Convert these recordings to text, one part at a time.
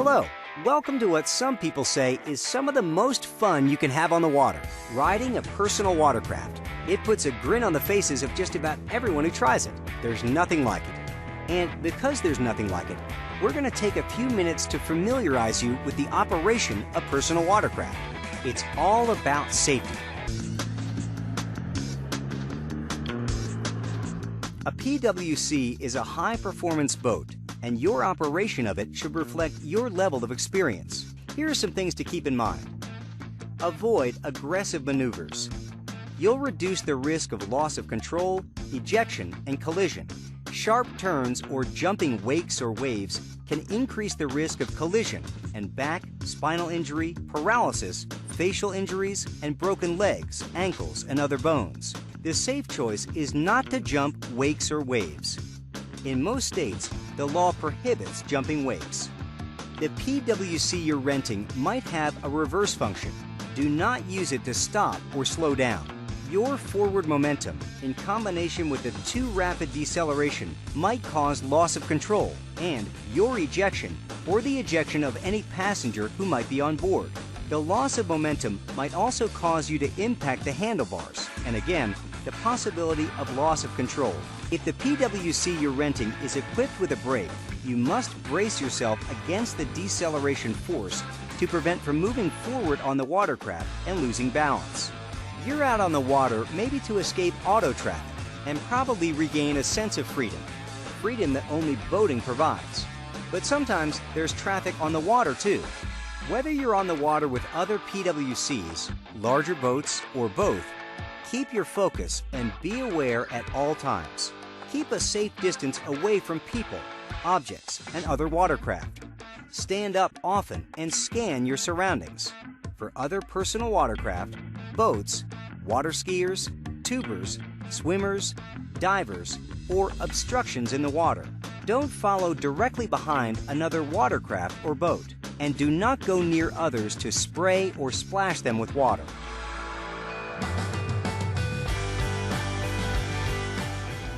Hello, welcome to what some people say is some of the most fun you can have on the water, riding a personal watercraft. It puts a grin on the faces of just about everyone who tries it. There's nothing like it. And because there's nothing like it, we're going to take a few minutes to familiarize you with the operation of personal watercraft. It's all about safety. A PWC is a high-performance boat, and your operation of it should reflect your level of experience. Here are some things to keep in mind. Avoid aggressive maneuvers. You'll reduce the risk of loss of control, ejection, and collision. Sharp turns or jumping wakes or waves can increase the risk of collision and back, spinal injury, paralysis, facial injuries, and broken legs, ankles, and other bones. The safe choice is not to jump wakes or waves. In most states, the law prohibits jumping wakes. The PWC you're renting might have a reverse function. Do not use it to stop or slow down. Your forward momentum, in combination with the too rapid deceleration, might cause loss of control and your ejection or the ejection of any passenger who might be on board. The loss of momentum might also cause you to impact the handlebars, and again, the possibility of loss of control. If the PWC you're renting is equipped with a brake, you must brace yourself against the deceleration force to prevent from moving forward on the watercraft and losing balance. You're out on the water maybe to escape auto traffic and probably regain a sense of freedom that only boating provides. But sometimes there's traffic on the water too. Whether you're on the water with other PWCs, larger boats, or both, keep your focus and be aware at all times. Keep a safe distance away from people, objects, and other watercraft. Stand up often and scan your surroundings. For other personal watercraft, boats, water skiers, tubers, swimmers, divers, or obstructions in the water, don't follow directly behind another watercraft or boat, and do not go near others to spray or splash them with water.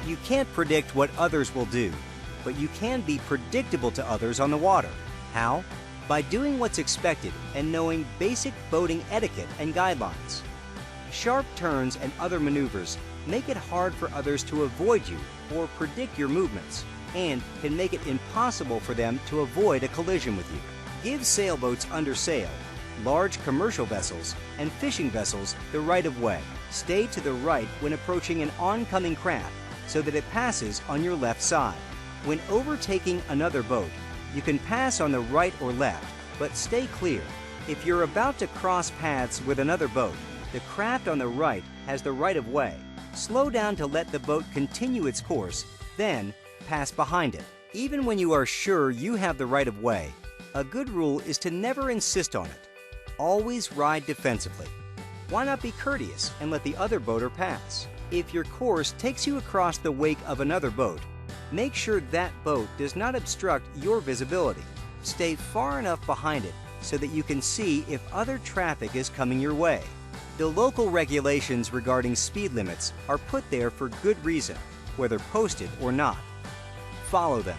You can't predict what others will do, but you can be predictable to others on the water. How? By doing what's expected and knowing basic boating etiquette and guidelines. Sharp turns and other maneuvers make it hard for others to avoid you or predict your movements, and can make it impossible for them to avoid a collision with you. Give sailboats under sail, large commercial vessels, and fishing vessels the right of way. Stay to the right when approaching an oncoming craft so that it passes on your left side. When overtaking another boat, you can pass on the right or left, but stay clear. If you're about to cross paths with another boat, the craft on the right has the right of way. Slow down to let the boat continue its course, then pass behind it. Even when you are sure you have the right of way, a good rule is to never insist on it. Always ride defensively. Why not be courteous and let the other boater pass? If your course takes you across the wake of another boat, make sure that boat does not obstruct your visibility. Stay far enough behind it so that you can see if other traffic is coming your way. The local regulations regarding speed limits are put there for good reason, whether posted or not. Follow them.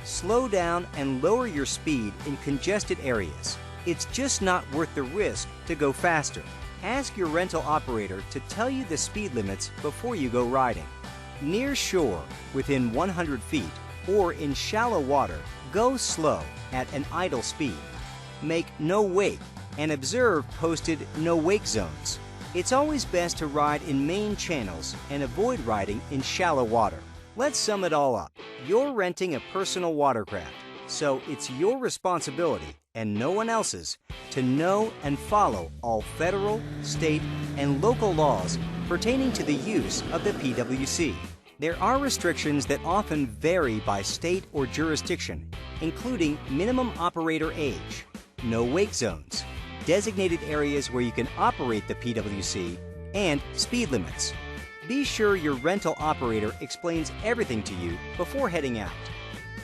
Slow down and lower your speed in congested areas. It's just not worth the risk to go faster. Ask your rental operator to tell you the speed limits before you go riding. Near shore, within 100 feet, or in shallow water, go slow at an idle speed. Make no wake and observe posted no wake zones. It's always best to ride in main channels and avoid riding in shallow water. Let's sum it all up. You're renting a personal watercraft, so it's your responsibility and no one else's to know and follow all federal, state, and local laws pertaining to the use of the PWC. There are restrictions that often vary by state or jurisdiction, including minimum operator age, no wake zones, designated areas where you can operate the PWC, and speed limits. Be sure your rental operator explains everything to you before heading out.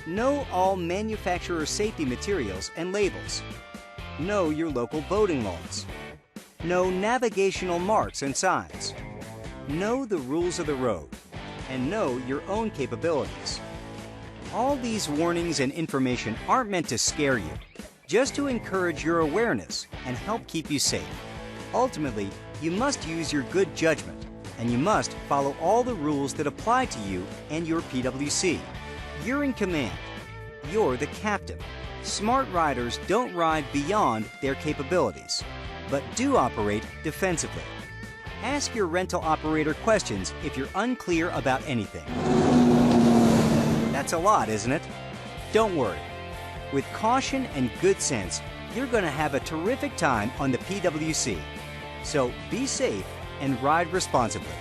Know all manufacturer safety materials and labels. Know your local boating laws. Know navigational marks and signs. Know the rules of the road, and know your own capabilities. All these warnings and information aren't meant to scare you, just to encourage your awareness and help keep you safe. Ultimately, you must use your good judgment, and you must follow all the rules that apply to you and your PWC. You're in command. You're the captain. Smart riders don't ride beyond their capabilities, but do operate defensively. Ask your rental operator questions if you're unclear about anything. That's a lot, isn't it? Don't worry. With caution and good sense, you're going to have a terrific time on the PWC. So be safe and ride responsibly.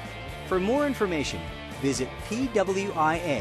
For more information, visit pwia.org.